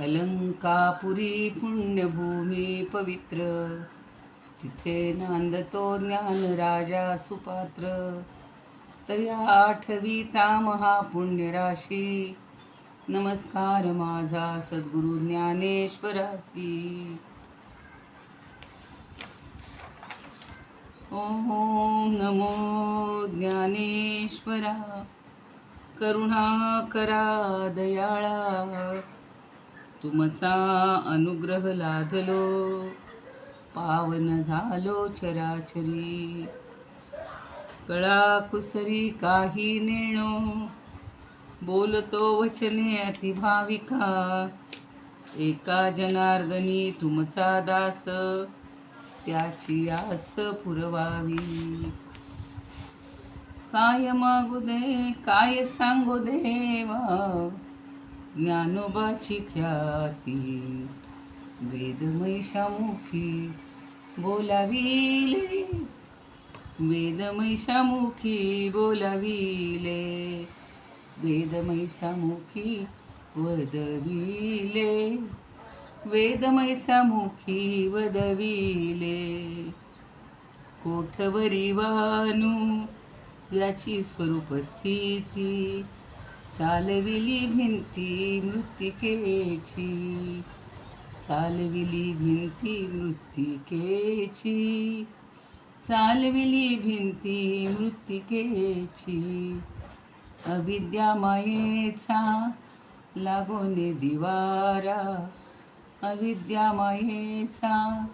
अलंकापुरी पुण्यभूमी पवित्र, तिथे नांदतो ज्ञान राजा सुपात्र. तया आठवीचा महापुण्यराशी, नमस्कार माझा सद्गुरु ज्ञानेश्वरासी. ओम नमो ज्ञानेश्वरा, करुणा करा दयाळा. तुमचा अनुग्रह लाधलो, पावन झालो चराचरी. कळा कुसरी काही नेणो, बोलतो वचने अतिभाविका. एका जनार्दनी तुमचा दास, त्याची आस पुरवावी. काय मागू दे काय सांगू देवा, ज्ञानोबाची ख्याती. वेदमैशामुखी बोलाविले, वेदमैशामुखी बोलाविले. वेदमैसामुखी वदविले, वेदमैसामुखी वदविले. कोठवरी वानू याची स्वरूप स्थिती, चालविली भिंती मृत्तिकेची. चालविली भिंती मृत्तिकेची, चालविली भिंती मृत्तिकेची. अविद्या मायेचा लागोने दिवारा, अविद्या मायेचा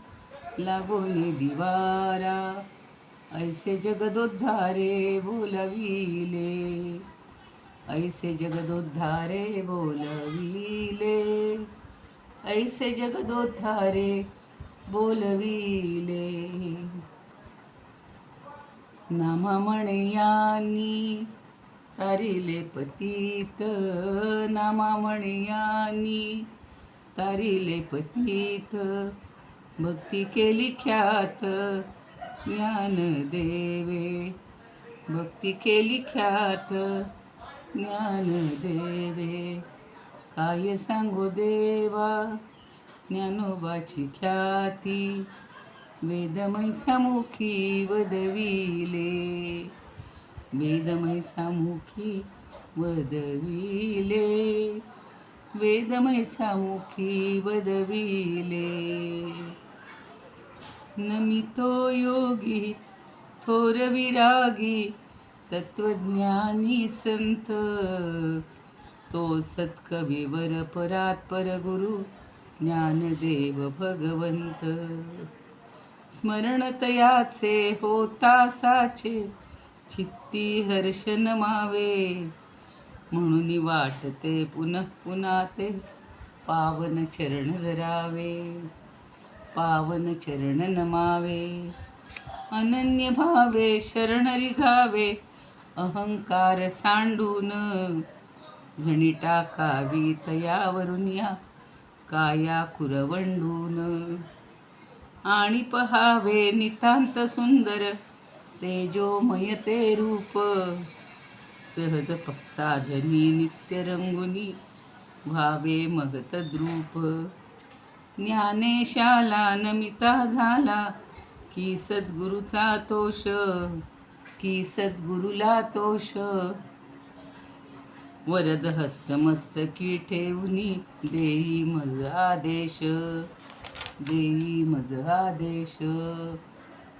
लागोने दिवारा. ऐसे जगदोद्धारे बोलविले, ऐसे जगदोद्धारे बोलविले. ऐसे जगदोद्धारे बोलविले. नामा म्हणयानी तारिले पतित, नामा म्हणयानी तारिले पतित. भक्ती केली ख्यात ज्ञान देवे, भक्ती केली ख्यात ज्ञान देवे. काय सांगू देवा ज्ञानोबाची ख्याती. वेदमैसामुखी वदविले, वेदमैसामुखी वदविले. वेदमैसामुखी वदविले. नमितो योगी थोर विरागी, तत्वज्ञानी संत. तो सत्कविवर परात्पर गुरु, ज्ञानदेव भगवंत. स्मरण तयाचे होता साचे, चित्ती हर्ष नमावे. म्हणून वाटते पुनः पुन्हा ते, पावन चरण धरावे. पावन चरण नमावे. अनन्य भावे शरण रिघावे, अहंकार सांडून. झणी टाकावी तयावरून या, काया कुरवंडून. आणि पहावे नितांत सुंदर, तेजोमय ते रूप. सहज साधनी नित्य रंगुनी, भावे मगत द्रूप. ज्ञानेशाला नमिता झाला, की सद्गुरूचा तोष, की सद्गुरूला तोष. वरद हस्त मस्तकी ठेवूनी, देई मज आदेश. देई मज आदेश,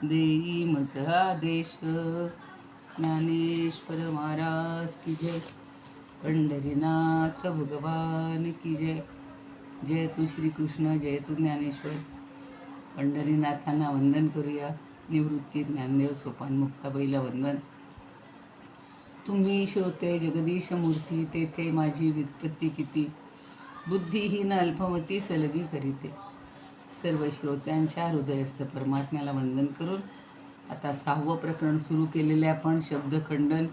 देई मज आदेश. ज्ञानेश्वर महाराज की जय. पंढरीनाथ भगवान की जय. जय तू श्रीकृष्ण, जय तू ज्ञानेश्वर. पंढरीनाथांना वंदन करूया. निवृत्ती ज्ञानदेव सोपान मुक्ताबाईला वंदन. तुम्ही श्रोते जगदीश मूर्ती, तेथे माझी व्युत्पत्ती किती. बुद्धिहीन अल्पमती सलगी करीते. सर्व श्रोत्यांच्या हृदयस्थ परमात्म्याला वंदन करून आता 6वं प्रकरण सुरू केलेले आपण. शब्दखंडन.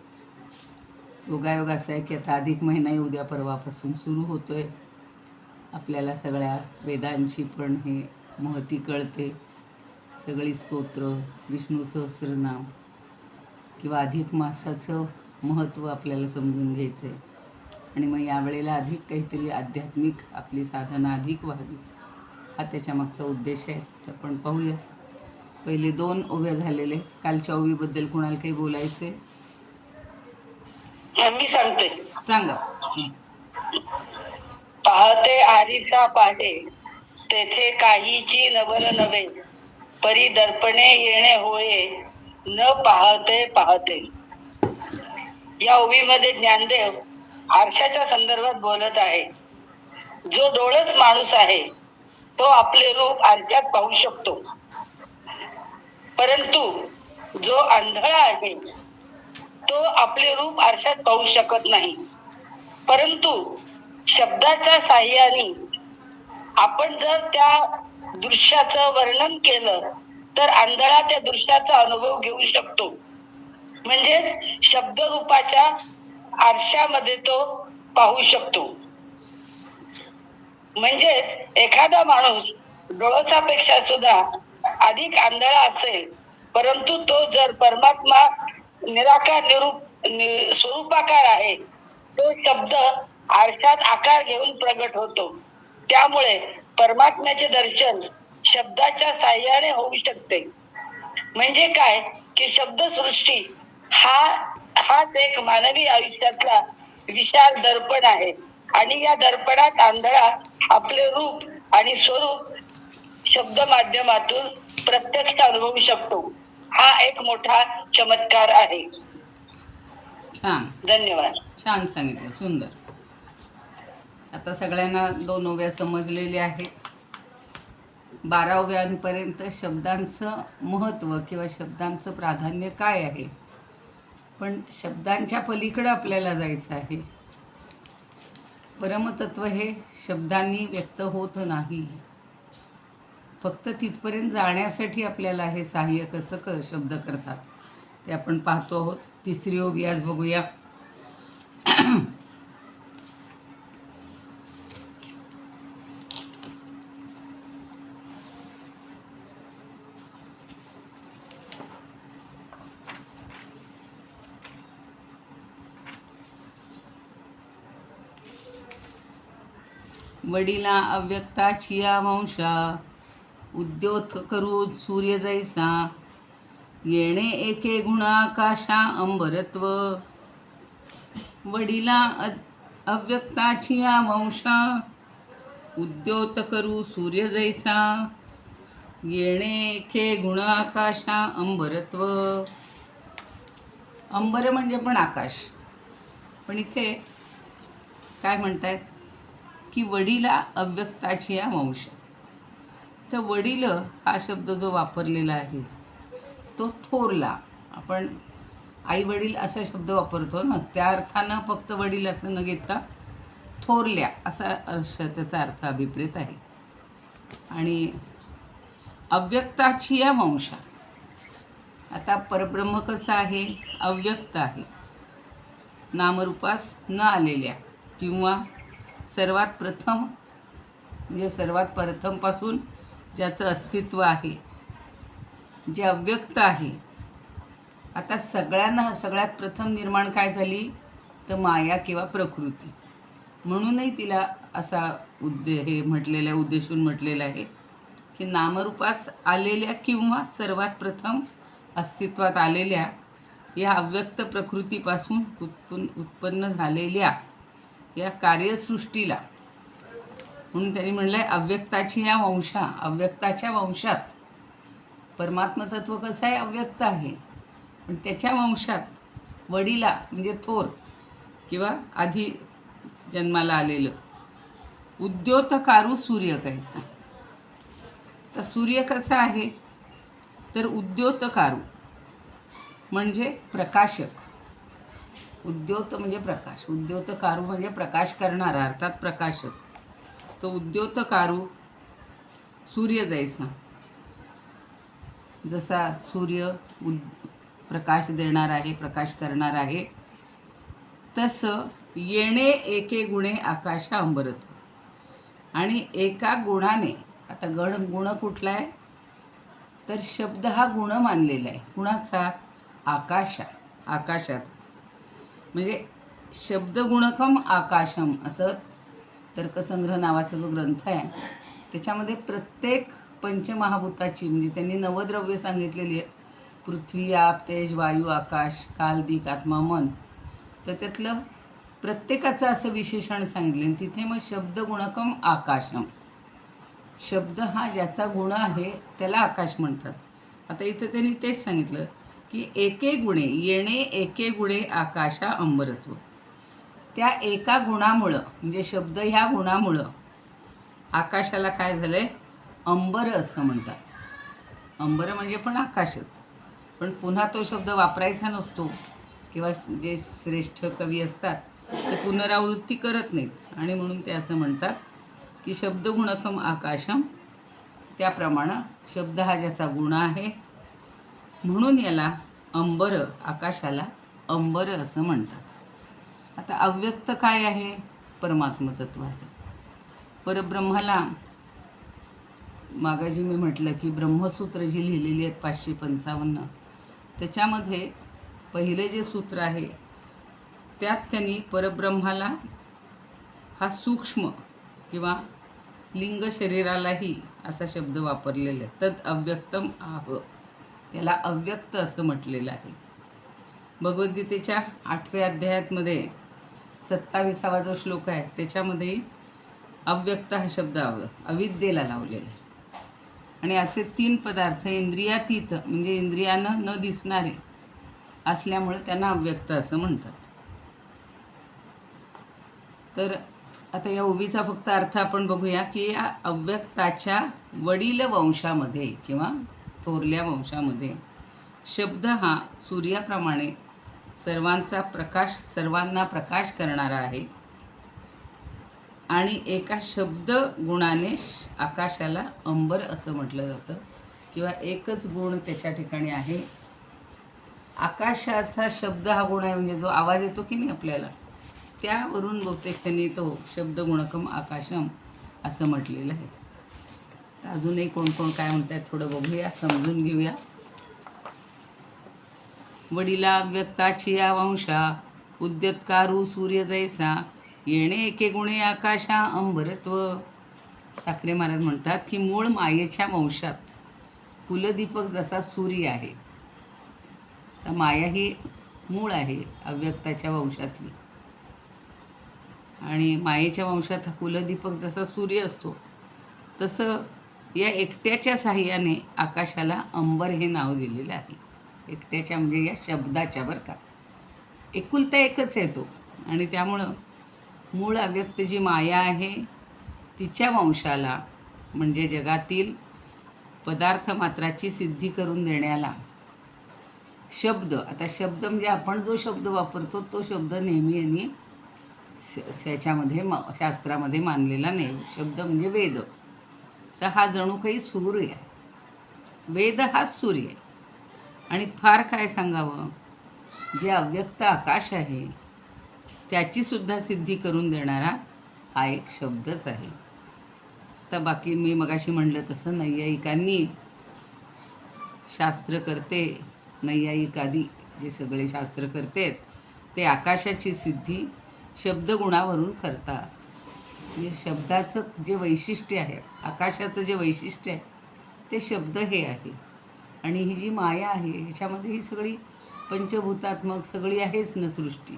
योगायोग असा आहे की आता अधिक महिनाही उद्या परवापासून सुरू होतो आहे. आपल्याला सगळ्या वेदांची पण हे महती कळते. सगळी स्तोत्र, विष्णू सहस्रनाम किंवा अधिक मासाचं महत्त्व आपल्याला समजून घ्यायचं आहे. आणि मग यावेळेला अधिक काहीतरी आध्यात्मिक आपली साधना अधिक व्हावी, हा त्याच्यामागचा उद्देश आहे. तर आपण पाहूया. पहिले 2 ओव्या झालेले. कालच्या ओवीबद्दल कुणाला काही बोलायचे? मी सांगते. सांगा. पाहते आरीचा पाहे, तेथे काहीची नवल नव्हे, परी दर्पणे येणे होये, न पाहते पाहते. या ओवीमध्ये ज्ञानदेव आरशाच्या संदर्भात बोलत आहे. जो डोळस माणूस आहे तो आपले रूप आरशात पाहू शकतो, परंतु जो आंधळा आहे तो आपले रूप आरशात पाहू शकत नाही. परंतु शब्दाच्या साह्याने आपण जर त्या दृश्याचं वर्णन केलं तर आंधळा त्या दृश्याचा अनुभव घेऊ शकतो. म्हणजेच शब्दरूपाच्या आरशामध्ये तो पाहू शकतो. म्हणजेच एखादा माणूस डोळसापेक्षा सुद्धा अधिक आंधळा असेल, परंतु तो जर परमात्मा निराकार स्वरूपाकार आहे, तो शब्द आरशात आकार घेऊन प्रगट होतो. त्यामुळे परमात्म्याचे दर्शन शब्दाच्या साह्याने होऊ शकते. म्हणजे काय की शब्दसृष्टी हाच एक मानवी आयुष्यातला विशाल दर्पण आहे, आणि या दर्पणात आंधळा आपले रूप आणि स्वरूप शब्द माध्यमातून प्रत्यक्ष अनुभवू शकतो. हा एक मोठा चमत्कार आहे. छान, धन्यवाद. छान सांगितलं, सुंदर. आता सगळ्यांना 2 ओव्या समजलेल्या आहेत. 12 ओव्यांपर्यंत शब्दांचं महत्त्व किंवा शब्दांचं प्राधान्य काय आहे, पण शब्दांच्या पलीकडं आपल्याला जायचं आहे. परमतत्व हे शब्दांनी व्यक्त होत नाही. फक्त तिथपर्यंत जाण्यासाठी आपल्याला हे सहाय्य कसं शब्द करतात ते आपण पाहतो आहोत. 3री ओवी आज बघूया. वडिला अव्यक्ताची वंशा, उद्योत करू सूर्य जैसा, येणे एके गुणाकाशा अंबरत्व. वडिला अव्यक्ताची वंशा, उद्योत करू सूर्य जैसा, येणे एके गुणाकाशा अंबरत्व. अंबर म्हणजे पण आकाश, पण इथे काय म्हणतायत की वडिला अव्यक्ताची वंश. तर वडील हा शब्द जो वापरलेला आहे तो थोरला. आपण आई वडील असा शब्द वापरतो ना, त्या अर्थानं फक्त वडील असं न घेता थोरल्या असा त्याचा अर्थ अभिप्रेत आहे. आणि अव्यक्ताची वंशा, आता परब्रह्म कसं आहे? अव्यक्त आहे, नामरूपास न आलेल्या, किंवा सर्वात प्रथम म्हणजे सर्वात प्रथमपासून ज्याचं अस्तित्व आहे, जे अव्यक्त आहे. आता सगळ्यात प्रथम निर्माण काय झाली? तर माया किंवा प्रकृती. म्हणूनही तिला असा हे म्हटलेलं आहे, उद्देशून म्हटलेलं आहे की नामरूपास आलेल्या किंवा सर्वात प्रथम अस्तित्वात आलेल्या या अव्यक्त प्रकृतीपासून उत्पन्न झालेल्या या कार्यसृष्टीला, म्हणून त्यांनी म्हणलं आहे अव्यक्ताची वंशा. अव्यक्ताच्या वंशात परमात्मतत्व कसं आहे? अव्यक्त आहे, पण त्याच्या वंशात वडिला म्हणजे थोर किंवा आधी जन्माला आलेलं. उद्योतकारू सूर्य कैसा. तर सूर्य कसा आहे? तर उद्योतकारू म्हणजे प्रकाशक. उद्योत म्हणजे प्रकाश, उद्योतकारू म्हणजे प्रकाश करणारा, अर्थात प्रकाशक. तो उद्योतकारू सूर्य जैसा, जसा सूर्य प्रकाश देणार आहे, प्रकाश करणार आहे, तसं येणे एके गुणे आकाशा अंबरत. आणि एका गुणाने, आता गुण कुठला आहे? तर शब्द हा गुण मानलेला आहे. कुणाचा? आकाशाचा. म्हणजे शब्दगुणकम आकाशम असं तर्कसंग्रह नावाचा जो ग्रंथ आहे त्याच्यामध्ये प्रत्येक पंचमहाभूताची म्हणजे त्यांनी नवद्रव्य सांगितलेली आहेत, पृथ्वी, आप, तेज, वायू, आकाश, काल, दिक, आत्मा, मन. तर त्यातलं प्रत्येकाचं असं विशेषण सांगितलं आणि तिथे मग शब्दगुणकम आकाशम, शब्द हा ज्याचा गुण आहे त्याला आकाश म्हणतात. आता इथं त्यांनी तेच सांगितलं की एके गुणे येणे, एके गुणे आकाशा अंबरत्व. त्या एका गुणामुळं म्हणजे शब्द ह्या गुणामुळं आकाशाला काय झालं आहे, अंबर असं म्हणतात. अंबर म्हणजे पण आकाशच, पण पुन्हा तो शब्द वापरायचा नसतो किंवा जे श्रेष्ठ कवी असतात ते पुनरावृत्ती करत नाहीत आणि म्हणून ते असं म्हणतात की शब्दगुणकम आकाशम. त्याप्रमाणे शब्द हा ज्याचा गुण आहे म्हणून याला अंबर, आकाशाला अंबर असं म्हणतात. आता अव्यक्त काय आहे, परमात्मतत्व आहे. परब्रह्माला मागाजी मी म्हटलं की ब्रह्मसूत्र जी लिहिलेली आहेत 555, त्याच्यामध्ये पहिले जे सूत्र आहे त्यात त्यांनी परब्रह्माला हा सूक्ष्म किंवा लिंग शरीरालाही असा शब्द वापरलेला आहे. तद अव्यक्तम आह, त्याला अव्यक्त असं म्हटलेलं आहे. भगवद्गीतेच्या 8व्या अध्यायामध्ये 27वा जो श्लोक आहे त्याच्यामध्ये अव्यक्त हा शब्द अविद्येला लावलेला आहे. आणि असे 3 पदार्थ इंद्रियातीत म्हणजे इंद्रियानं न दिसणारे असल्यामुळे त्यांना अव्यक्त असं म्हणतात. तर आता या उभीचा फक्त अर्थ आपण बघूया की या अव्यक्ताच्या वडील वंशामध्ये किंवा थोरल्या वंशामध्ये शब्द हा सूर्याप्रमाणे सर्वांना प्रकाश करणारा आहे आणि एका शब्द गुणाने आकाशाला अंबर असं म्हटलं जातं किंवा एकच गुण त्याच्या ठिकाणी आहे. आकाशाचा शब्द हा गुण आहे म्हणजे जो आवाज येतो की नाही आपल्याला, त्यावरून बहुतेक त्यांनी तो शब्द गुणकम आकाशम असं म्हटलेलं आहे. तर अजूनही कोण कोण काय म्हणतात थोडं बघूया, समजून घेऊया. वडिला व्यक्ताची या वंशा उद्यतकारू सूर्य जैसा येणे एके गुणे आकाशा अंबरत्व. साखरे महाराज म्हणतात की मूळ मायेच्या वंशात कुलदीपक जसा सूर्य आहे, तर माया ही मूळ आहे अव्यक्ताच्या वंशातली आणि मायेच्या वंशात हा कुलदीपक जसा सूर्य असतो तसं या एकट्याच्या साह्याने आकाशाला अंबर हे नाव दिलेलं आहे. एकट्याच्या म्हणजे या शब्दाच्या, बरं का, एकुलता एकच आहे तो. आणि त्यामुळं मूळ अव्यक्त जी माया आहे तिच्या वंशाला म्हणजे जगातील पदार्थ मात्राची सिद्धी करून देण्याला शब्द, आता शब्द म्हणजे आपण जो शब्द वापरतो तो शब्द नेहमी यांनी ह्याच्यामध्ये शास्त्रामध्ये मानलेला नाही. शब्द म्हणजे वेद, तर हा जणू काही सूर्य आहे. वेद हा सूर्य आहे. आणि फार काय सांगावं, जे अव्यक्त आकाश आहे त्याचीसुद्धा सिद्धी करून देणारा हा एक शब्दच आहे. तर बाकी मी मगाशी म्हणलं तसं नैयायिकांनी शास्त्रकर्ते, नैयायिकादी जे सगळे शास्त्रकर्ते ते आकाशाची सिद्धी शब्दगुणावरून करतात. म्हणजे शब्दाचं जे वैशिष्ट्य आहे, आकाशाचं जे वैशिष्ट्य आहे ते शब्द हे आहे. आणि ही जी माया आहे ह्याच्यामध्ये ही सगळी पंचभूतात्मक सगळी आहेच ना सृष्टी.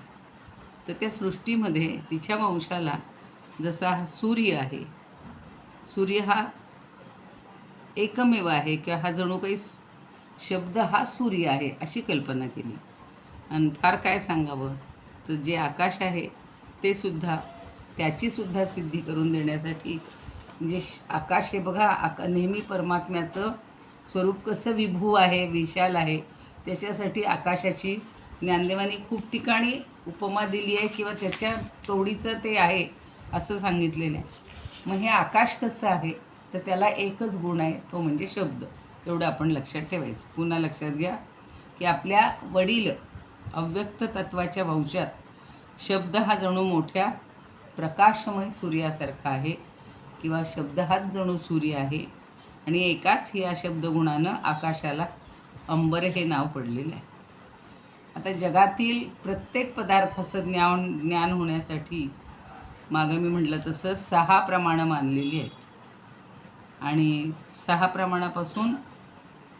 तर त्या सृष्टीमध्ये तिच्या वंशाला जसा हा सूर्य आहे, सूर्य हा एकमेव आहे किंवा हा जणू काही शब्द हा सूर्य आहे अशी कल्पना केली. आणि फार काय सांगावं, तर जे आकाश आहे ते सुद्धा त्याचीसुद्धा सिद्धी करून देण्यासाठी म्हणजे आकाश हे बघा, नेहमी परमात्म्याचं स्वरूप कसं विभू आहे, विशाल आहे, त्याच्यासाठी आकाशाची ज्ञानदेवानी खूप ठिकाणी उपमा दिली आहे किंवा त्याच्या तोडीचं ते आहे असं सांगितलेलं आहे. मग हे आकाश कसं आहे, तर त्याला एकच गुण आहे, तो म्हणजे शब्द. एवढं आपण लक्षात ठेवायचं. पुन्हा लक्षात घ्या की आपल्या वडील अव्यक्त तत्वाच्या वंशात शब्द हा जणू मोठ्या प्रकाशमय सूर्यासारखा आहे किंवा शब्द हाच जणू सूर्य आहे आणि एकाच या शब्दगुणानं आकाशाला अंबर हे नाव पडलेलं आहे. आता जगातील प्रत्येक पदार्थाचं ज्ञान होण्यासाठी मागं मी म्हटलं तसं 6 प्रमाणं मानलेली आहेत आणि 6 प्रमाणापासून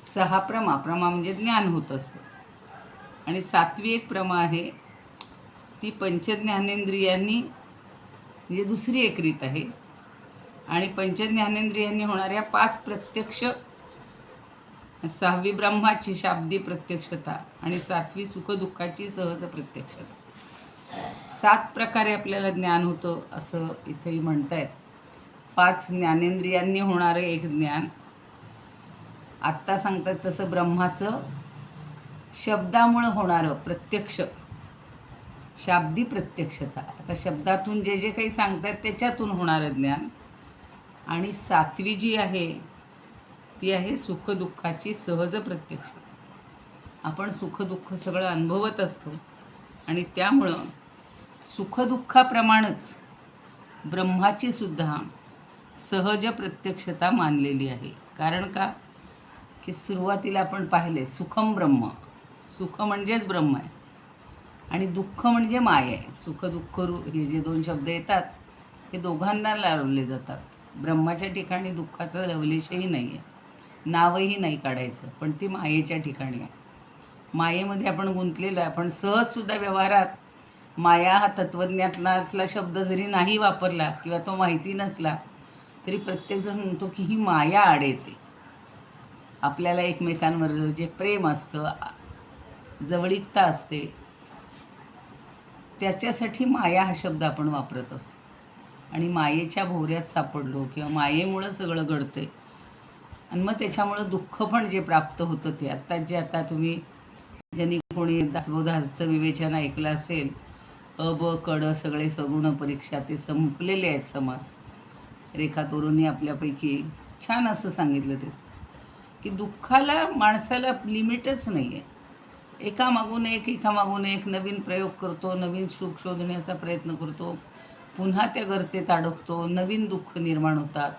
6 प्रमा म्हणजे ज्ञान होत असतं आणि 7वी एक प्रमा आहे ती पंचज्ञानेंद्रियांनी म्हणजे दुसरी एक रीत आहे आणि पंचज्ञानेंद्रियांनी होणाऱ्या 5 प्रत्यक्ष, 6वी ब्रह्माची शाब्दी प्रत्यक्षता आणि 7वी सुखदुःखाची सहज प्रत्यक्षता. 7 प्रकारे आपल्याला ज्ञान होतं असं इथेही म्हणतायत. 5 ज्ञानेंद्रियांनी होणारं एक ज्ञान. आत्ता सांगतात तसं ब्रह्माचं शब्दामुळं होणारं प्रत्यक्ष, शाब्दी प्रत्यक्षता. आता शब्दातून जे जे काही सांगतात त्याच्यातून होणारं ज्ञान. आणि 7वी जी आहे ती आहे सुखदुःखाची सहज प्रत्यक्षता. आपण सुखदुःख सगळं अनुभवत असतो आणि त्यामुळं सुखदुःखाप्रमाणेच ब्रह्माची सुद्धा सहज प्रत्यक्षता मानलेली आहे. कारण का की सुरुवातीला आपण पाहिले सुखम ब्रह्म, सुख म्हणजेच ब्रह्म आहे आणि दुःख म्हणजे माया आहे. सुख दुःख हे जे 2 शब्द येतात हे दोघांना लावले जातात. ब्रह्माच्या ठिकाणी दुःखाचा लवलेशही नाही आहे, नावही नाही काढायचं, पण ती मायेच्या ठिकाणी आहे. मायेमध्ये आपण गुंतलेलो आहे. आपण सहजसुद्धा व्यवहारात माया हा तत्त्वज्ञानातला शब्द जरी नाही वापरला किंवा तो माहिती नसला तरी प्रत्येकजण म्हणतो की ही माया आड येते. आपल्याला एकमेकांवर जे प्रेम असतं, जवळीकता असते, त्याच्यासाठी माया हा शब्द आपण वापरत असतो आणि मायेच्या भोवऱ्यात सापडलो किंवा मायेमुळं सगळं घडतं आणि मग त्याच्यामुळं दुःख पण जे प्राप्त होतं ते आता तुम्ही ज्यांनी कोणी दासबोधाचं विवेचन ऐकलं असेल, ब कड सगळे सगुण परीक्षा ते संपलेले आहेत समास. रेखा तोरूंनी आपल्यापैकी छान असं सांगितलं तेच की दुःखाला माणसाला लिमिटच नाही आहे. एकामागून एक नवीन प्रयोग करतो, नवीन सुख शोधण्याचा प्रयत्न करतो, पुन्हा त्या गर्तेत अडकतो, नवीन दुःख निर्माण होतात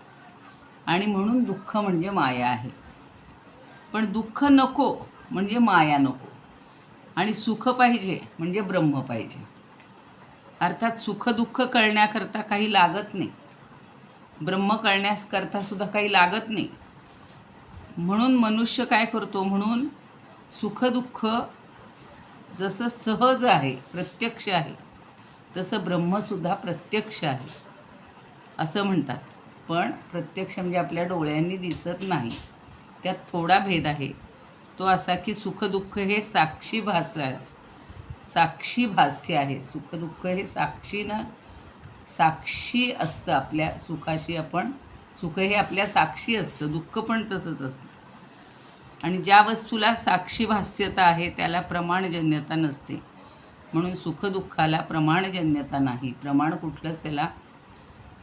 आणि म्हणून दुःख म्हणजे माया आहे. पण दुःख नको म्हणजे माया नको आणि सुख पाहिजे म्हणजे ब्रह्म पाहिजे. अर्थात सुखदुःख कळण्याकरता काही लागत नाही, ब्रह्म कळण्याकरता सुद्धा काही लागत नाही. म्हणून मनुष्य काय करतो, म्हणून सुखदुःख जसं सहज आहे, प्रत्यक्ष आहे, तसं ब्रह्मसुद्धा प्रत्यक्ष आहे असं म्हणतात. पण प्रत्यक्ष म्हणजे आपल्या डोळ्यांनी दिसत नाही, त्यात थोडा भेद आहे. तो असा की सुखदुःख हे साक्षी भास्य आहे. सुखदुःख हे साक्षी असतं आपल्या सुखाशी. सुख हे आपल्या साक्षी असतं, दुःख पण तसंच असतं. आणि ज्या वस्तूला साक्षी भास्यता आहे त्याला प्रमाणजन्यता नसते. म्हणून सुखदुःखाला प्रमाणजन्यता नाही. प्रमाण कुठलंच त्याला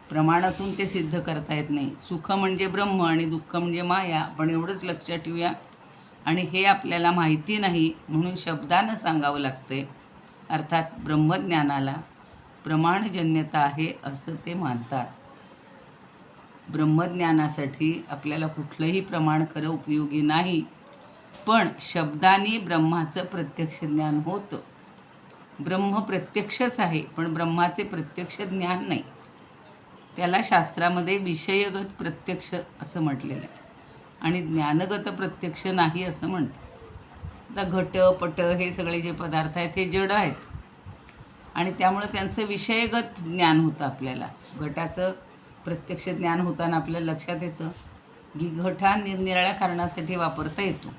प्रमाणातून ते सिद्ध करता येत नाही. सुख म्हणजे ब्रह्म आणि दुःख म्हणजे माया, आपण एवढंच लक्षात ठेवूया. आणि हे आपल्याला माहिती नाही म्हणून शब्दानं सांगावं लागतंय. अर्थात ब्रह्मज्ञानाला प्रमाणजन्यता आहे असं ते मानतात. ब्रह्मज्ञानासाठी आपल्याला कुठलंही प्रमाण खरं उपयोगी नाही, पण शब्दाने ब्रह्माचं प्रत्यक्ष ज्ञान होतं. ब्रह्म प्रत्यक्षच आहे, पण ब्रह्माचे प्रत्यक्ष ज्ञान नाही. त्याला शास्त्रामध्ये विषयगत प्रत्यक्ष असं म्हटलेलं आहे आणि ज्ञानगत प्रत्यक्ष नाही असं म्हणतात. आता घट पट हे सगळे जे पदार्थ आहेत हे जड आहेत आणि त्यामुळं त्यांचं विषयगत ज्ञान होतं. आपल्याला घटाचं प्रत्यक्ष ज्ञान होताना आपल्याला लक्षात येतं की घट हा निरनिराळ्या कारणासाठी वापरता येतो.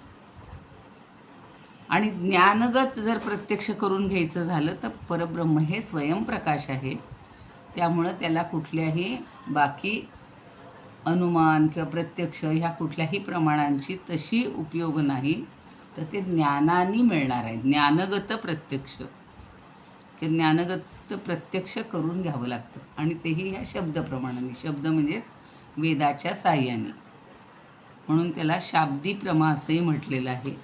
आणि ज्ञानगत जर प्रत्यक्ष करून घ्यायचं झालं तर परब्रह्म हे स्वयंप्रकाश आहे. त्यामुळं त्याला कुठल्याही बाकी अनुमान किंवा प्रत्यक्ष ह्या कुठल्याही प्रमाणांची तशी उपयोग नाही. तर ते ज्ञानाने मिळणार आहे. ज्ञानगत प्रत्यक्ष की ज्ञानगत प्रत्यक्ष करून घ्यावं लागतं आणि तेही ह्या शब्दप्रमाणाने. शब्द म्हणजेच वेदाच्या साह्याने. म्हणून त्याला शाब्दी प्रमा असंही म्हटलेलं आहे.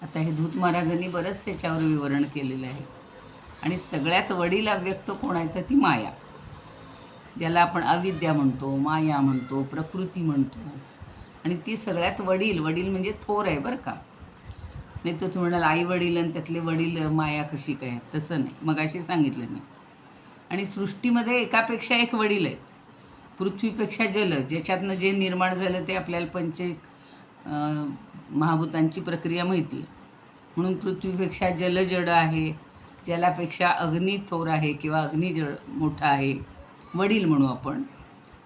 आता हे धूत महाराजांनी बरंच त्याच्यावर विवरण केलेलं आहे. आणि सगळ्यात वडील अव्यक्त कोण आहे तर ती माया, ज्याला आपण अविद्या म्हणतो, माया म्हणतो, प्रकृती म्हणतो. आणि ती सगळ्यात वडील म्हणजे थोर आहे बरं का. नाही तर तुम्ही म्हणाल आई वडील आणि त्यातले वडील माया कशी काय, तसं नाही, मगाशी सांगितलं मी. आणि सृष्टीमध्ये एकापेक्षा एक वडील आहेत. पृथ्वीपेक्षा जल, ज्याच्यातनं जे निर्माण झालं ते आपल्याला महाभूतांची प्रक्रिया माहिती आहे. म्हणून पृथ्वीपेक्षा जल जड आहे, जलापेक्षा अग्नी थोर आहे किंवा अग्नी जड मोठा आहे, वडील म्हणू आपण.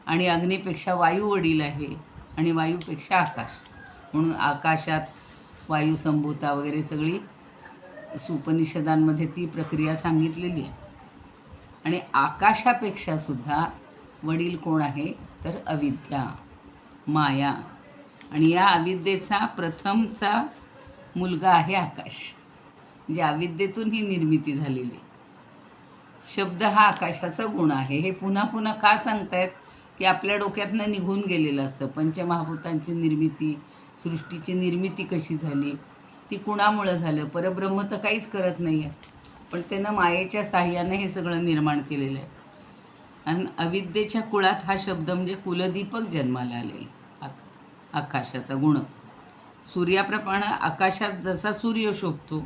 आणि अग्नीपेक्षा वायू वडील आहे, आणि वायूपेक्षा आकाश. म्हणून आकाशात वायुसंभूता वगैरे सगळी उपनिषदांमध्ये ती प्रक्रिया सांगितलेली आहे. आणि आकाशापेक्षा सुद्धा वडील कोण आहे तर अविद्या, माया. आणि या अविद्येचा प्रथमचा मुलगा आहे आकाश. म्हणजे अविद्येतून ही निर्मिती झालेली. शब्द हा आकाशाचा गुण आहे. हे पुन्हा पुन्हा का सांगतायत की आपल्या डोक्यातनं निघून गेलेलं असतं. पंचमहाभूतांची निर्मिती, सृष्टीची निर्मिती कशी झाली, ती कुणामुळं झालं. परब्रह्म तर काहीच करत नाही आहे, पण त्यानं मायेच्या साह्यानं हे सगळं निर्माण केलेलं आहे. आणि अविद्येच्या कुळात हा शब्द म्हणजे कुलदीपक जन्माला आलेला आकाशाचा गुण. सूर्याप्रमाणे आकाशात जसा सूर्य शोभतो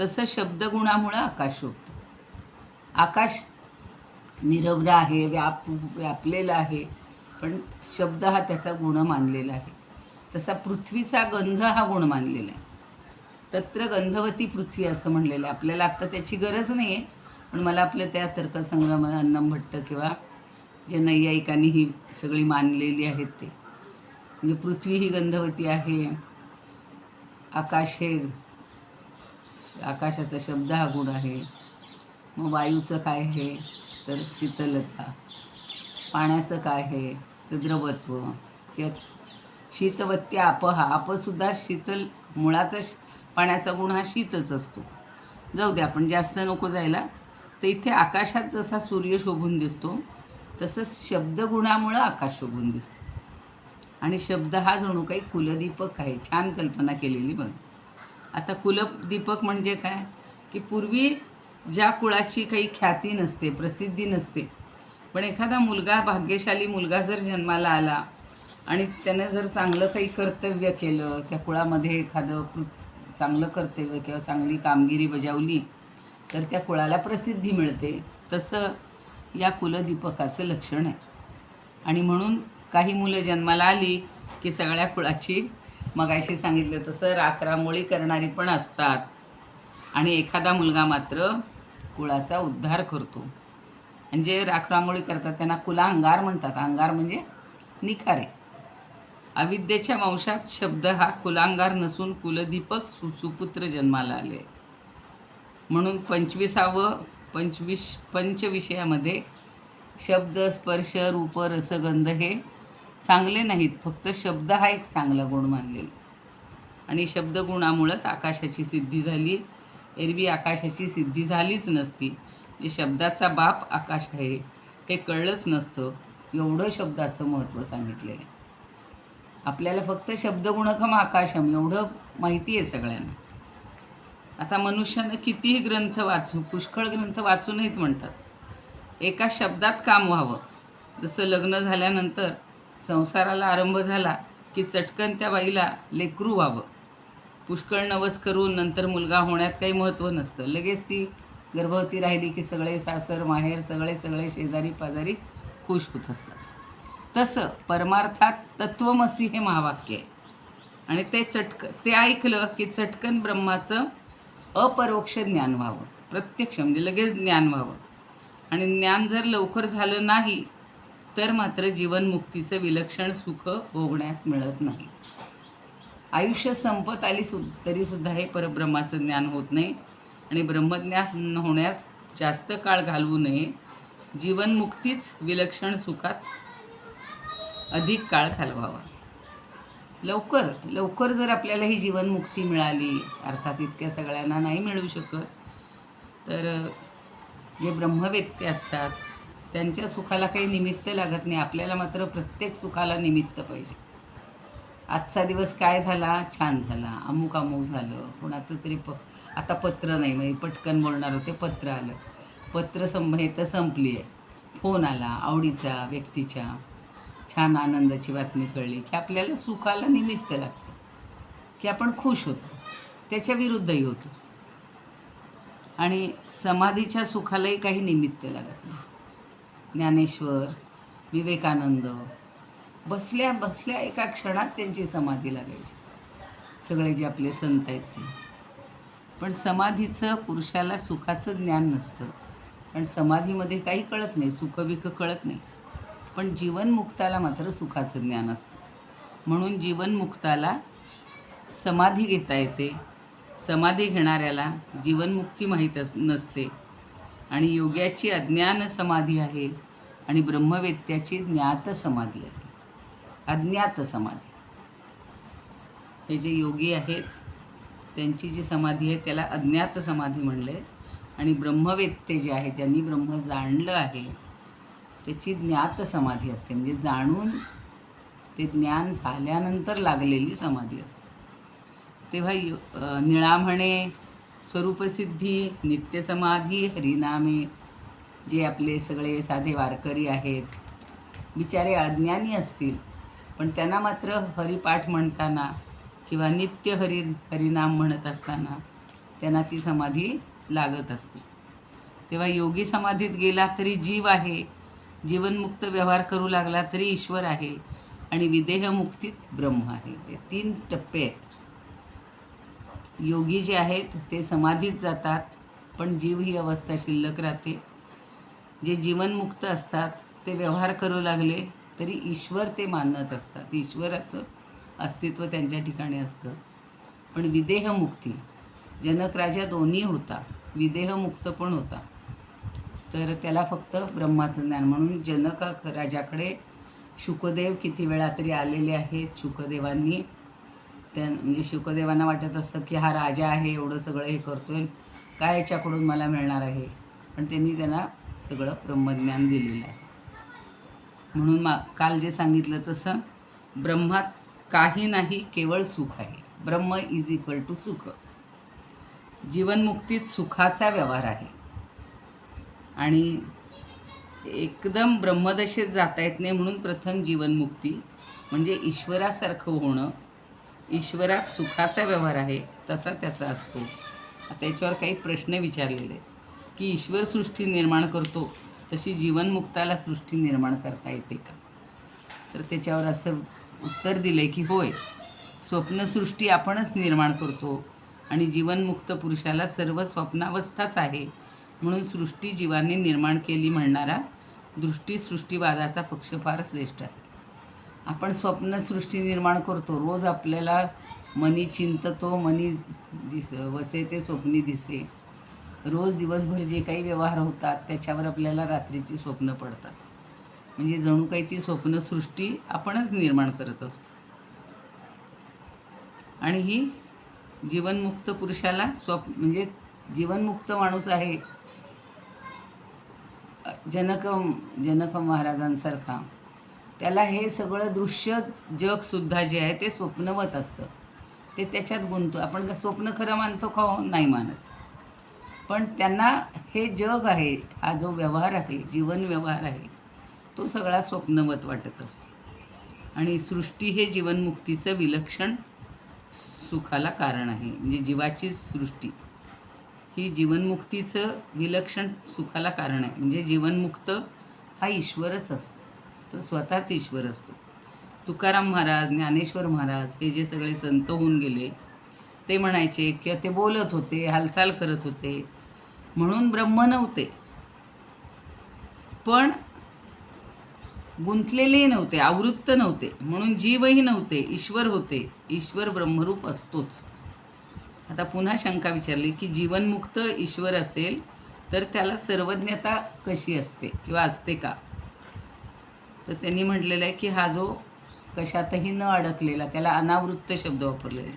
तसं शब्दगुणामुळं आकाश शोभतो. आकाश निरभ्र आहे, व्यापलेला आहे, पण शब्द हा त्याचा गुण मानलेला आहे. तसा पृथ्वीचा गंध हा गुण मानलेला आहे. तत्र गंधवती पृथ्वी असं म्हणलेलं आहे. आपल्याला आत्ता त्याची गरज नाही आहे, पण मला आपलं त्या तर्कसंग्रह अन्नम भट्ट किंवा जे नैयायिकांनी ही सगळी मानलेली आहेत ते, म्हणजे पृथ्वी ही गंधवती आहे, आकाश हे आकाशाचा शब्द हा गुण आहे. मग वायूचं काय आहे तर शीतलता, पाण्याचं काय आहे तर द्रवत्व, किंवा शीतवत्य आप, हा आपसुद्धा शीतल, मुळाचा पाण्याचा गुण हा शीतच असतो. जाऊ द्या, आपण जास्त नको जायला. तर इथे आकाशात जसा सूर्य शोभून दिसतो तसंच शब्दगुणामुळं आकाश शोभून दिसतं. आणि शब्द हा जणू काही कुलदीपक आहे. छान कल्पना केलेली बघ. आता कुलदीपक म्हणजे काय की पूर्वी ज्या कुळाची काही ख्याती नसते, प्रसिद्धी नसते, पण एखादा मुलगा, भाग्यशाली मुलगा जर जन्माला आला आणि त्यानं जर चांगलं काही कर्तव्य केलं, त्या कुळामध्ये एखादं चांगलं कर्तव्य किंवा चांगली कामगिरी बजावली तर त्या कुळाला प्रसिद्धी मिळते. तसं या कुलदीपकाचं लक्षण आहे. आणि म्हणून काही मुलं जन्माला आली की सगळ्या कुळाची, मगाशी सांगितलं तसं, राखरांगोळी करणारी पण असतात. आणि एखादा मुलगा मात्र कुळाचा उद्धार करतो. आणि जे राखरांगोळी करतात त्यांना कुलांगार म्हणतात. अंगार म्हणजे निखारे. अविद्येच्या वंशात शब्द हा कुलांगार नसून कुलदीपक सुपुत्र जन्माला आले. म्हणून 25व्या पंचविषयामध्ये शब्द, स्पर्श, रूप, रसगंध हे चांगले नाहीत, फक्त शब्द हा एक चांगला गुण मानलेला. आणि शब्दगुणामुळंच आकाशाची सिद्धी झाली. एरवी आकाशाची सिद्धी झालीच नसती. जे शब्दाचा बाप आकाश आहे हे कळलंच नसतं. एवढं शब्दाचं महत्त्व सांगितलेलं आहे. आपल्याला फक्त शब्दगुणकम आकाशम एवढं माहिती आहे सगळ्यांना. आता मनुष्यानं कितीही ग्रंथ वाचू, पुष्कळ ग्रंथ वाचू नयेत म्हणतात. एका शब्दात काम व्हावं. जसं लग्न झाल्यानंतर संसाराला आरंभ झाला की चटकन त्या बाईला लेकरू व्हावं. पुष्कळ नवस करून नंतर मुलगा होण्यात काही महत्त्व नसतं. लगेच ती गर्भवती राहिली की सगळे सासर माहेर सगळे शेजारी पाजारी खुश होत असतात. तसं परमार्थात तत्वमसी हे महावाक्य आहे. आणि ते ऐकलं की चटकन ब्रह्माचं अपरोक्ष ज्ञान व्हावं, प्रत्यक्ष म्हणजे लगेच ज्ञान व्हावं. आणि ज्ञान जर लवकर झालं नाही तर मात्र जीवनमुक्तीचं विलक्षण सुख भोगण्यास मिळत नाही. आयुष्य संपत आली तरीसुद्धा हे परब्रह्माचं ज्ञान होत नाही. आणि ब्रह्मज्ञान होण्यास जास्त काळ घालवू नये. जीवनमुक्तीच विलक्षण सुखात अधिक काळ घालवावा. लवकर जर आपल्याला ही जीवनमुक्ती मिळाली, अर्थात इतक्या सगळ्यांना नाही मिळू शकत, तर जे ब्रह्मवेत्ते असतात त्यांच्या सुखाला काही निमित्त लागत नाही. आपल्याला मात्र प्रत्येक सुखाला निमित्त पाहिजे. आजचा दिवस काय झाला, छान झाला, अमुक झालं. कोणाचं तरी आता पत्र नाही, म्हणजे पटकन बोलणार होते, पत्र आलं, पत्र संहिता संपली आहे, फोन आला आवडीचा व्यक्तीच्या, छान आनंदाची बातमी कळली की आपल्याला सुखाला निमित्त लागतं, की आपण खुश होतो. त्याच्या विरुद्धही होतो. आणि समाधीच्या सुखालाही काही निमित्त लागत नाही. ज्ञानेश्वर, विवेकानंद बसल्या बसल्या एका क्षणात त्यांची समाधी लागायची, सगळे जे आपले संत आहेत ते. पण समाधीचं पुरुषाला सुखाचं ज्ञान नसतं, कारण समाधीमध्ये काही कळत नाही, सुखबिख कळत नाही. पण जीवनमुक्ताला मात्र सुखाचं ज्ञान असतं. म्हणून जीवनमुक्ताला समाधी घेता येते, समाधी घेणाऱ्याला जीवनमुक्ती माहीत नसते. आणि योग्याची अज्ञान समाधी आहे आणि ब्रह्मवेत्याची ज्ञात समाधी आहे. अज्ञात समाधी, हे जे योगी आहेत त्यांची जी समाधी आहे त्याला अज्ञात समाधी म्हणले. आणि ब्रह्मवेत्ते जे आहे, ज्यांनी ब्रह्म जाणलं आहे, त्याची ज्ञात समाधी असते. म्हणजे जाणून ते ज्ञान झाल्यानंतर लागलेली समाधी असते. तेव्हा निळा म्हणे स्वरूपसिद्धी नित्यसमाधी हरिनामे. जे आपले सगळे साधे वारकरी आहेत, बिचारे अज्ञानी असतील, पण त्यांना मात्र हरिपाठ म्हणताना किंवा नित्य हरिनाम म्हणत असताना त्यांना ती समाधी लागत असते. तेव्हा योगी समाधीत गेला तरी जीव आहे, जीवनमुक्त व्यवहार करू लागला तरी ईश्वर आहे, आणि विदेहमुक्तीत ब्रह्म आहे. हे 3 टप्पे आहेत. योगी जे आहेत ते समाधीत जातात, पण जीव ही अवस्था शिल्लक राहते. जे जीवनमुक्त असतात ते व्यवहार करू लागले तरी ईश्वर ते मानत असतात, ईश्वराचं अस्तित्व त्यांच्या ठिकाणी असतं. पण विदेहमुक्ती, जनक राजा दोन्ही होता, विदेहमुक्त पण होता, तर त्याला फक्त ब्रह्माचं ज्ञान. म्हणून जनक राजाकडे शुकदेव किती वेळा तरी आलेले आहेत. शुकदेवांनी म्हणजे शुकदेवांना वाटत असतं की हा राजा आहे, एवढं सगळं हे करतोय, काय याच्याकडून मला मिळणार आहे. पण त्यांनी त्यांना सगळं ब्रह्मज्ञान दिलेलं आहे. म्हणून काल जे सांगितलं तसं ब्रह्मात काही नाही, केवळ सुख आहे. ब्रह्म इज इक्वल टू सुख. जीवनमुक्तीत सुखाचा व्यवहार आहे. आणि एकदम ब्रह्मदशेत जाता येत नाही, म्हणून प्रथम जीवनमुक्ती म्हणजे ईश्वरासारखं होणं. ईश्वरात सुखाचा व्यवहार आहे तसा त्याचा असतो. आता याच्यावर काही प्रश्न विचारलेले की ईश्वर सृष्टी निर्माण करतो तशी जीवनमुक्ताला सृष्टी निर्माण करता येते का. तर त्याच्यावर असं उत्तर दिलं आहे की होय, स्वप्नसृष्टी आपणच निर्माण करतो आणि जीवनमुक्त पुरुषाला सर्व स्वप्नावस्थाच आहे, म्हणून सृष्टी जीवाने निर्माण केली म्हणणारा दृष्टीसृष्टीवादाचा पक्ष फार श्रेष्ठ आहे. आपण स्वप्नसृष्टी निर्माण करतो, रोज आपल्याला मनी चिंततो मनी वसे ते स्वप्नी दिसे. रोज दिवसभर जे काही व्यवहार होतात त्याच्यावर आपल्याला रात्रीची स्वप्न पडतात. म्हणजे जणू काही ती स्वप्नसृष्टी आपणच निर्माण करत असतो. आणि ही जीवनमुक्त पुरुषाला म्हणजे जीवनमुक्त माणूस आहे जनक महाराजांसारखा, त्याला हे सगळं दृश्य जगसुद्धा जे आहे ते स्वप्नवत असतं. ते त्याच्यात गुंततो. आपण का स्वप्न खरं मानतो का? नाही मानत. पण त्यांना हे जग आहे, हा जो व्यवहार आहे, जीवन व्यवहार आहे, तो सगळा स्वप्नवत वाटत असतो. आणि सृष्टी हे जीवनमुक्तीचं विलक्षण सुखाला कारण आहे. म्हणजे जीवाची सृष्टी ही जीवनमुक्तीचं विलक्षण सुखाला कारण आहे. म्हणजे जीवनमुक्त हा ईश्वरच असतो, तो स्वतःच ईश्वर असतो. तुकाराम महाराज, ज्ञानेश्वर महाराज हे जे सगळे संत होऊन गेले ते म्हणायचे किंवा ते बोलत होते, हालचाल करत होते, म्हणून ब्रह्म नव्हते, पण गुंतलेले नव्हते, आवृत्त नव्हते, म्हणून जीवही नव्हते, ईश्वर होते. ईश्वर ब्रह्मरूप असतोच. आता पुन्हा शंका विचारली की जीवनमुक्त ईश्वर असेल तर त्याला सर्वज्ञता कशी असते किंवा असते का. तर त्यांनी म्हटलेलं आहे की हा जो कशातही न अडकलेला, त्याला अनावृत्त शब्द वापरलेला.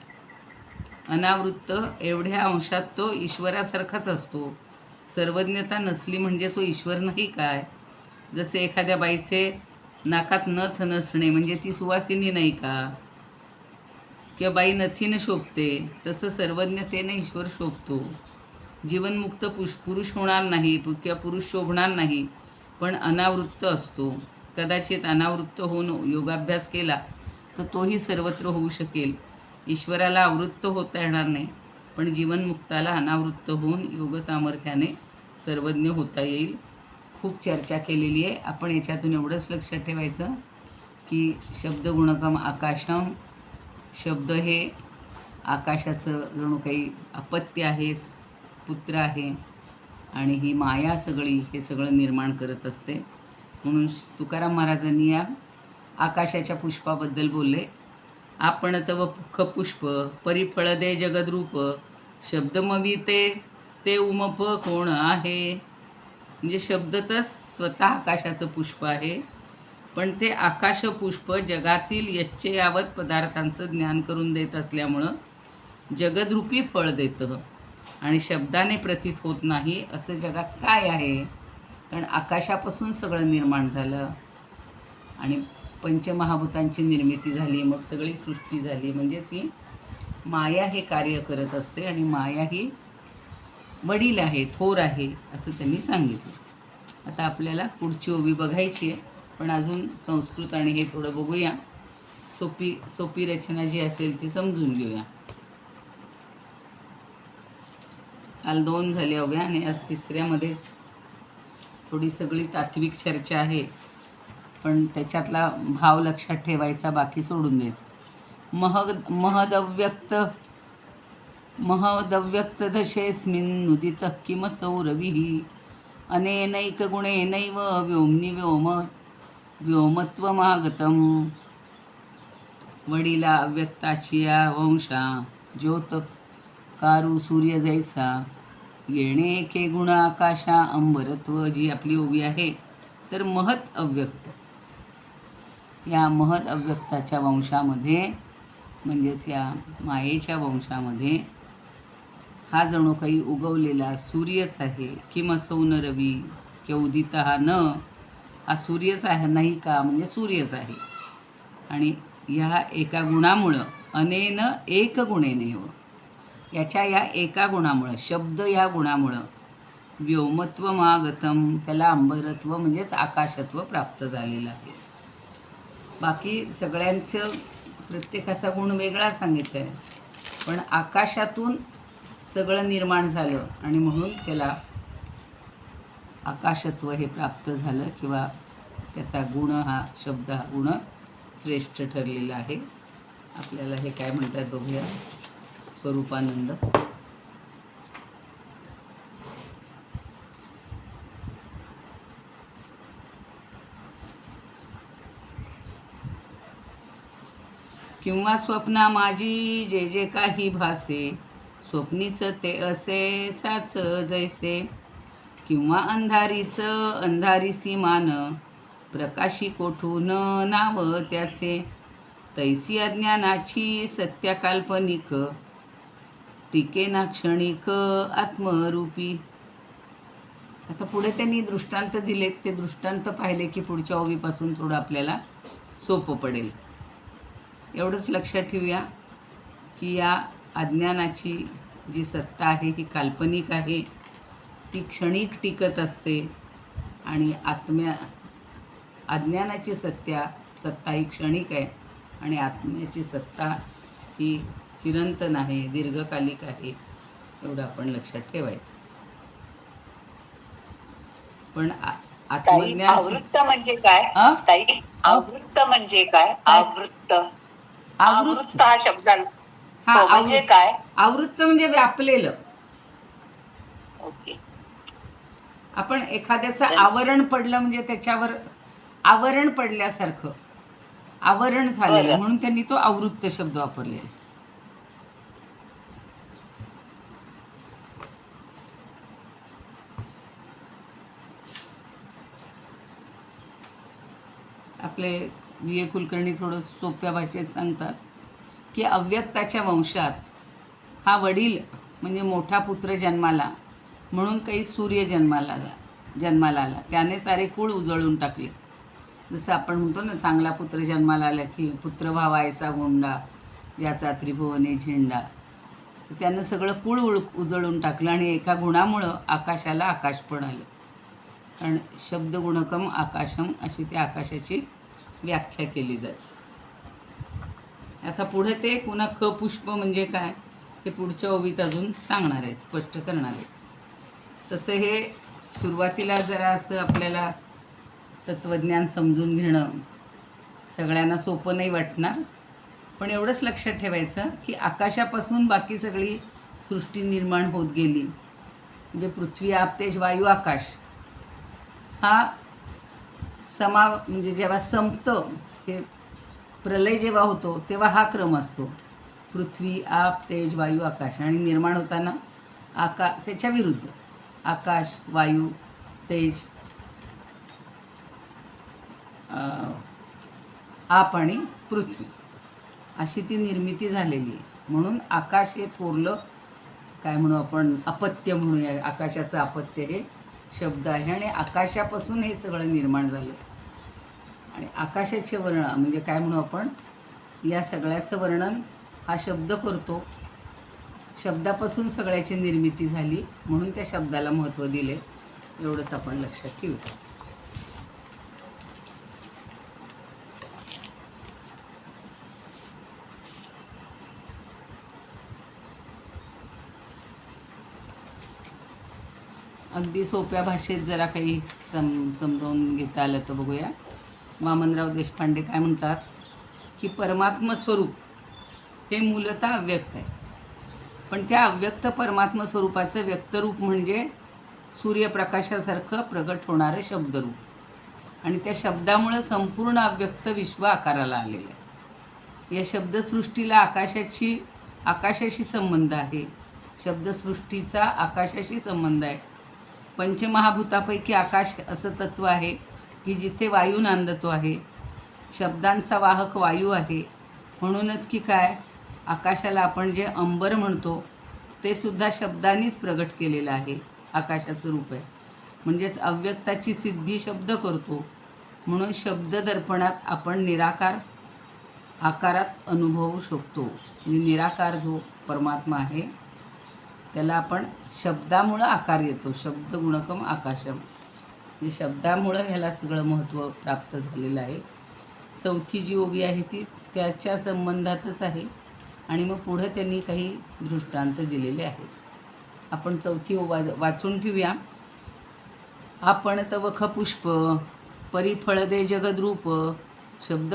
अनावृत्त एवढ्या अंशात तो ईश्वरासारखाच असतो. सर्वज्ञता नसली म्हणजे तो ईश्वर नाही काय. जसे एखाद्या बाईचे नाकात नथ नसणे म्हणजे ती सुवासिनी नाही का, किंवा बाई नथीनं शोभते, तसं सर्वज्ञतेने ईश्वर शोभतो. जीवनमुक्त पुरुष होणार नाही किंवा पुरुष शोभणार नाही, पण अनावृत्त असतो. कदाचित अनावृत्त होऊन योगाभ्यास केला तर तोही सर्वत्र होऊ शकेल. ईश्वराला आवृत्त होता येणार नाही, पण जीवनमुक्ताला अनावृत्त होऊन योग सामर्थ्याने सर्वज्ञ होता येईल. खूप चर्चा केलेली आहे. आपण याच्यातून एवढंच लक्षात ठेवायचं की शब्द गुणकम आकाशम, शब्द हे आकाशाचं जणू काही अपत्य आहे, पुत्र आहे, आणि ही माया सगळी हे सगळं निर्माण करत असते. म्हणून तुकाराम महाराजांनी या आकाशाच्या पुष्पाबद्दल बोलले. आपण तव पुख पुष्प परिफळ दे जगद्रूप, शब्दमविते ते उमप कोण आहे. म्हणजे शब्द तर स्वतः आकाशाचं पुष्प आहे, पण ते आकाशपुष्प जगातील यच्चे यावत पदार्थांचं ज्ञान करून देत असल्यामुळं जगद्रूपी फळ देतं. आणि शब्दाने प्रतीत होत नाही असं जगात काय आहे. कारण आकाशापासून सगळं निर्माण झालं आणि पंचमहाभूतांची निर्मिती झाली, मग सगळी सृष्टी झाली. म्हणजेच ही माया हे कार्य करत असते आणि माया ही वडील आहे, थोर आहे असं त्यांनी सांगितलं. आता आपल्याला पुढची ओवी बघायची आहे, पण अजून संस्कृत आणि हे थोडं बघूया. सोपी रचना जी असेल ती समजून घेऊया. काल 2 झाल्या ओव्या आणि आज 3ऱ्यामध्येच थोडी सगळी तात्विक चर्चा आहे, पण त्याच्यातला भाव लक्षात ठेवायचा, बाकी सोडून द्यायचं. महदव्यक्त दशेस्मिन् नुदितः किमसौ रविः, अनेनैकगुणेनैव व्योम्नि व्योमत्वमागतम्. वडिला अव्यक्ताची या वंशा, ज्योत कारू सूर्य जैसा, येणे एके गुण आकाशा अंबरत्व. जी आपली ओवी आहे. तर महत अव्यक्त, या महत अव्यक्ताच्या वंशामध्ये म्हणजेच या मायेच्या वंशामध्ये हा जणू काही उगवलेला सूर्यच आहे. किमसौ न रवी, कि उदित हा सूर्यच आहे नाही का, म्हणजे सूर्यच आहे. आणि ह्या एका गुणामुळं अनेन एक गुणेने, याच्या या एका गुणामुळं, शब्द या गुणामुळं व्योमत्व मागतम, त्याला अंबरत्व म्हणजेच आकाशत्व प्राप्त झालेलं आहे. बाकी सगळ्यांचं प्रत्येकाचा गुण वेगळा सांगितला आहे, पण आकाशातून सगळं निर्माण झालं आणि म्हणून त्याला आकाशत्व हे प्राप्त झालं, किंवा त्याचा गुण हा शब्द हा गुण श्रेष्ठ ठरलेला आहे. आपल्याला हे काय म्हणतात बघूया. स्वरूपानंद. किंवा स्वप्ना माझी जे जे काही भासे, स्वप्नीचं ते असे साच जैसे, किंवा अंधारीचं अंधारीसी मान, प्रकाशी कोठून नाव त्याचे, तैसी अज्ञानाची सत्याकाल्पनिक, टिकेना क्षणिक आत्मरूपी. आता पुढे त्यांनी दृष्टांत दिलेत, ते दृष्टांत पाहिले की पुढच्या ओवीपासून थोडं आपल्याला सोपं पडेल. एवढंच लक्षात ठेवूया की या अज्ञानाची जी सत्ता आहे ही काल्पनिक आहे, ती क्षणिक टिकत असते. आणि अज्ञानाची सत्ता ही क्षणिक आहे आणि आत्म्याची सत्ता ही चिरंतन आहे, दीर्घकालिक आहे. एवढं आपण लक्षात ठेवायचं. पण आत्मज्ञान आवृत्त म्हणजे काय ताई? आवृत्त म्हणजे काय? आवृत्त हा शब्द म्हणजे काय? आवृत्त म्हणजे व्यापलेलं. ओके. आपण एखाद्याचं आवरण पडलं म्हणजे त्याच्यावर आवरण पडल्यासारखं, आवरण झालेलं, म्हणून त्यांनी तो आवृत्त शब्द वापरलेला. आपले V.A. कुलकर्णी थोडं सोप्या भाषेत सांगतात की अव्यक्ताच्या वंशात हा वडील म्हणजे मोठा पुत्र जन्माला, म्हणून काही सूर्य जन्माला आला, त्याने सारे कुळ उजळून टाकले. जसं आपण म्हणतो ना, चांगला पुत्र जन्माला आला की पुत्र व्हावायचा गोंडा, ज्याचा त्रिभुवने झेंडा. तर त्यानं सगळं कुळ उजळून टाकलं आणि एका गुणामुळं आकाशाला आकाशपण आलं. कारण शब्दगुणकम आकाशम अशी त्या आकाशाची व्याख्या केली जाते. आता पुढे ते पुन्हा ख पुष्प म्हणजे काय हे पुढच्या ओवीत अजून सांगणार आहे, स्पष्ट करणार आहे. तसं हे सुरुवातीला जरा असं आपल्याला तत्त्वज्ञान समजून घेणं सगळ्यांना सोपं नाही वाटणार, पण एवढंच लक्षात ठेवायचं की आकाशापासून बाकी सगळी सृष्टी निर्माण होत गेली. म्हणजे पृथ्वी, आप, तेज, वायू, आकाश हा म्हणजे जेव्हा संपतं, हे प्रलय जेव्हा होतो तेव्हा हा क्रम असतो. पृथ्वी, आप, तेज, वायू, आकाश. आणि निर्माण होताना त्याच्या विरुद्ध आकाश, वायू, तेज, आप आणि पृथ्वी अशी ती निर्मिती झालेली आहे. म्हणून आकाश हे थोरलं काय म्हणू आपण, अपत्य म्हणूया. आकाशाचं अपत्य हे शब्द आहे आणि आकाशापासून हे सगळं निर्माण झालं. आणि आकाशाचे वर्णन म्हणजे काय म्हणू आपण, या सगळ्याचं वर्णन हा शब्द करतो. शब्दापासून सगळ्याची निर्मिती झाली म्हणून त्या शब्दाला महत्त्व दिले. एवढंच आपण लक्षात ठेवू. अगदी सोप्या भाषेत जरा काही समजावून घेता आलं तर बघूया. वामनराव देशपांडे काय म्हणतात की परमात्म स्वरूप हे मूलतः अव्यक्त आहे, पण त्या अव्यक्त परमात्म स्वरूपाचं व्यक्तरूप म्हणजे सूर्यप्रकाशासारखं प्रगट होणारं शब्दरूप. आणि त्या शब्दामुळं संपूर्ण अव्यक्त विश्व आकाराला आलेलं आहे. या शब्दसृष्टीला आकाशाशी संबंध आहे. शब्दसृष्टीचा आकाशाशी संबंध आहे. पंचमहाभूतापैकी आकाश असं तत्त्व आहे की जिथे वायू नांदतो आहे. शब्दांचा वाहक वायू आहे. म्हणूनच की काय, आकाशाला आपण जे अंबर म्हणतो ते सुद्धा शब्दांनीच प्रगट केलेलं आहे. आकाशाचं रूप आहे. म्हणजेच अव्यक्ताची सिद्धी शब्द करतो. म्हणून शब्द दर्पणात आपण निराकार आकारात अनुभवू शकतो. म्हणजे निराकार जो परमात्मा आहे त्याला आपण शब्दामुळं आकार येतो. शब्द गुणकम आकाशम. म्हणजे शब्दामुळं ह्याला सगळं महत्त्व प्राप्त झालेलं आहे. चौथी जी ओवी आहे ती त्याच्या संबंधातच आहे आणि मग पुढं त्यांनी काही दृष्टांत दिलेले आहेत. आपण चौथी ओवा वाचून ठेवूया. आपण तवख पुष्प परिफळ दे जगद्रूप शब्द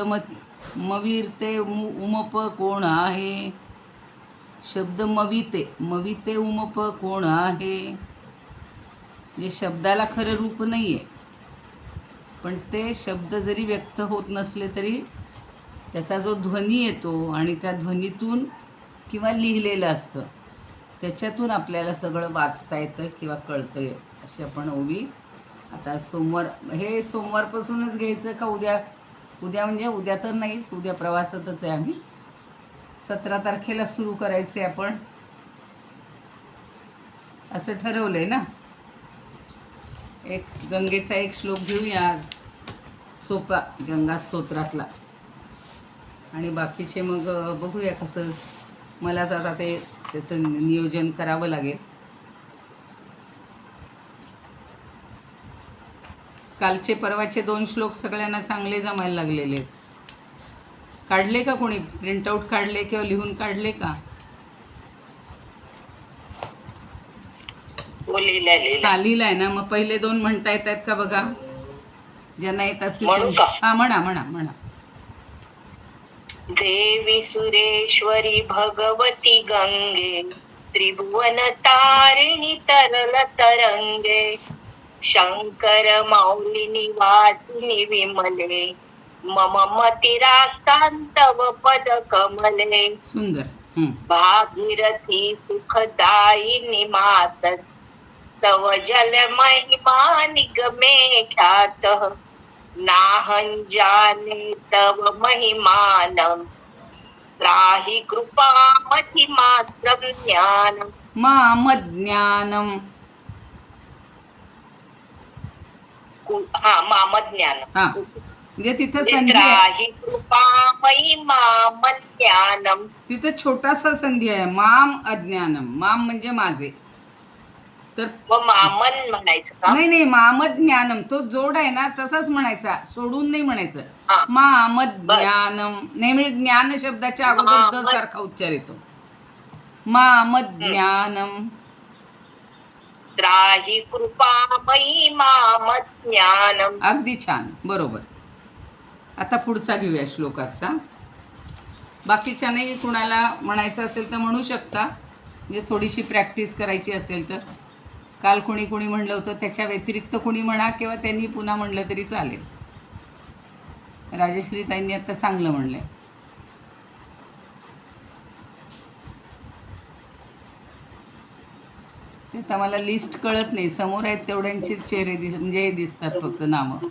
मवीरते उमप कोण आहे. शब्द मविते उमप कोण आहे. जे शब्दाला खरं रूप नाही आहे, पण ते शब्द जरी व्यक्त होत नसले तरी त्याचा जो ध्वनी येतो आणि त्या ध्वनीतून किंवा लिहिलेलं असतं त्याच्यातून आपल्याला सगळं वाचता येतं किंवा कळतं आहे. अशी आपण ओवी आता सोमवारपासूनच घ्यायचं का उद्या म्हणजे उद्या तर नाहीच, उद्या प्रवासातच आहे आम्ही. 17 तारखेला सुरू करायचं आहे आपण असं ठरवलं आहे ना. एक गंगेचा एक श्लोक घेऊया आज, सोपा गंगा स्तोत्रातला, आणि बाकीचे मग बघूया कसं. मला आता त्याचं नियोजन करावं लागेल. कालचे परवाचे 2 श्लोक सगळ्यांना चांगले जमायला लागलेले आहेत. काढले का कोणी, प्रिंटआउट काढले किंवा लिहून काढले का? लिहिलाय ना. मग पहिले 2 म्हणता येत आहेत का बघा, ज्यांना येत असतील. हा म्हणा. देवी सुरेश्वरी भगवती गंगे त्रिभुवन तारिणी तरल तरंगे शंकर मौलिनी वासिनी विमले मम मतिरास्तांतव पद कमले. सुंदर. भागीरथी सुखदायिनी मातस तव जल महिमा निगमे ख्यातः नाहं जाने तव महिमानं त्राहि कृपामति मात्रं ज्ञानं. मामज्ञानम. मामज्ञानं. म्हणजे तिथं संधी आहे. त्राहि कृपामयी मामज्ञानं. तिथं छोटासा संधी आहे. माम अज्ञानम. माम म्हणजे माझे. तर मामन म्हणायचं का? नाही, मामज्ञानम तो जोड आहे ना, तसाच म्हणायचा, सोडून नाही म्हणायचं. मामज्ञानम. नेहमी ज्ञान शब्दाच्या अगोदर द सारखा उच्चार येतो. मामज्ञानम. त्राही कृपामयी मामज्ञानम. अगदी छान, बरोबर. आता पुढचा घेऊया श्लोकाचा. बाकीच्याने कुणाला म्हणायचं असेल तर म्हणू शकता, म्हणजे थोडीशी प्रॅक्टिस करायची असेल तर. काल कुणी म्हणलं होतं त्याच्या व्यतिरिक्त कुणी म्हणा किंवा त्यांनी पुन्हा म्हणलं तरी चालेल. राजश्री ताईंनी आता चांगलं म्हणलं आहे. ते तर मला लिस्ट कळत नाही, समोर आहेत तेवढ्यांचे चेहरे म्हणजे हे दिसतात फक्त नावं.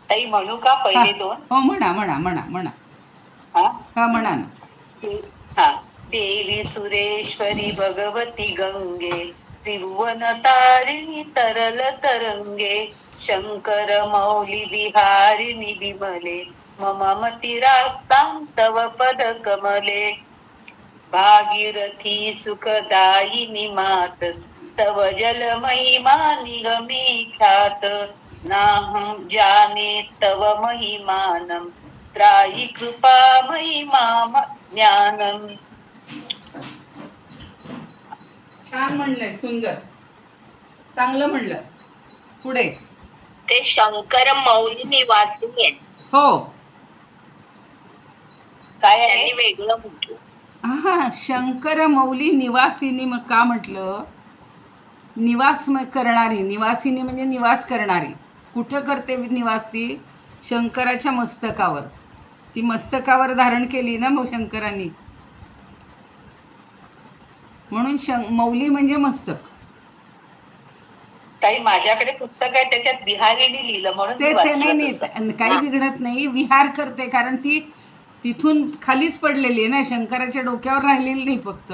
ताई म्हणू का पहिले दोन? हो, म्हणा म्हणा म्हणा म्हणा. हा हा, म्हणा ना. हा. देवी सुरेश्वरी भगवती गंगे, त्रिभुवन तारिणी तरल तरंगे, शंकर मौली विहारिणी विमले, मम मतिरास्तां तव पद कमले, भागीरथी सुखदायिनी मातस, तव जल महिमा निगमे ख्यात, नाहं जाने तव महिमानं, त्राही कृपा महिमा ज्ञानम. छान म्हणलंय, सुंदर, चांगलं म्हणलं. पुढे. ते शंकर मौली निवासी आहेत. हो, काय आहे? त्यांनी वेगळं म्हटलं. हा, शंकर मौली निवासिनी. मग का म्हटलं? निवास करणारी. निवासिनी म्हणजे निवास करणारी. कुठं करते निवास ती? शंकराच्या मस्तकावर. ती मस्तकावर धारण केली ना मग शंकरांनी, म्हणून मौली म्हणजे मस्तक. ताई माझ्याकडे पुस्तक आहे, त्याच्यात बिहारीने लिहिलं म्हणून मी ते वाचलं नाही तसं. काही बिघडत नाही. विहार करते कारण ती तिथून खालीच पडलेली आहे ना, शंकराच्या डोक्यावर राहिलेली नाही. फक्त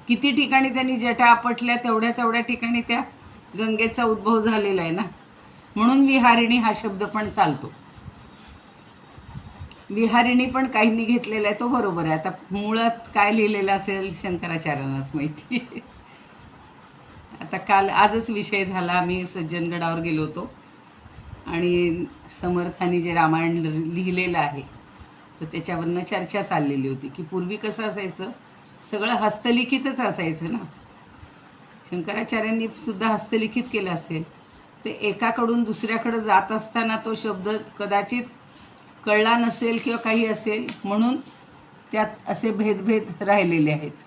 किती ठिकाणी त्यांनी जटा आपटल्या, तेवढ्या ठिकाणी त्या गंगेचा उद्भव झालेला आहे ना, म्हणून विहारिणी हा शब्द पण चालतो. विहारिणी पण काहींनी घेतलेला आहे, तो बरोबर आहे. आता मुळात काय लिहिलेलं असेल शंकराचार्यांनाच माहिती. आता आजच विषय झाला, आम्ही सज्जनगडावर गेलो होतो आणि समर्थांनी जे रामायण लिहिलेलं आहे तर त्याच्यावरनं चर्चा चाललेली होती की पूर्वी कसं असायचं, सगळं हस्तलिखितच असायचं ना. शंकराचार्यांनी सुद्धा हस्तलिखित केलं असेल. ते एकाकडून दुसऱ्याकडं जात असताना तो शब्द कदाचित कळला नसेल किंवा काही असेल, म्हणून त्यात असे भेदभेद राहिलेले आहेत.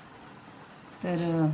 तर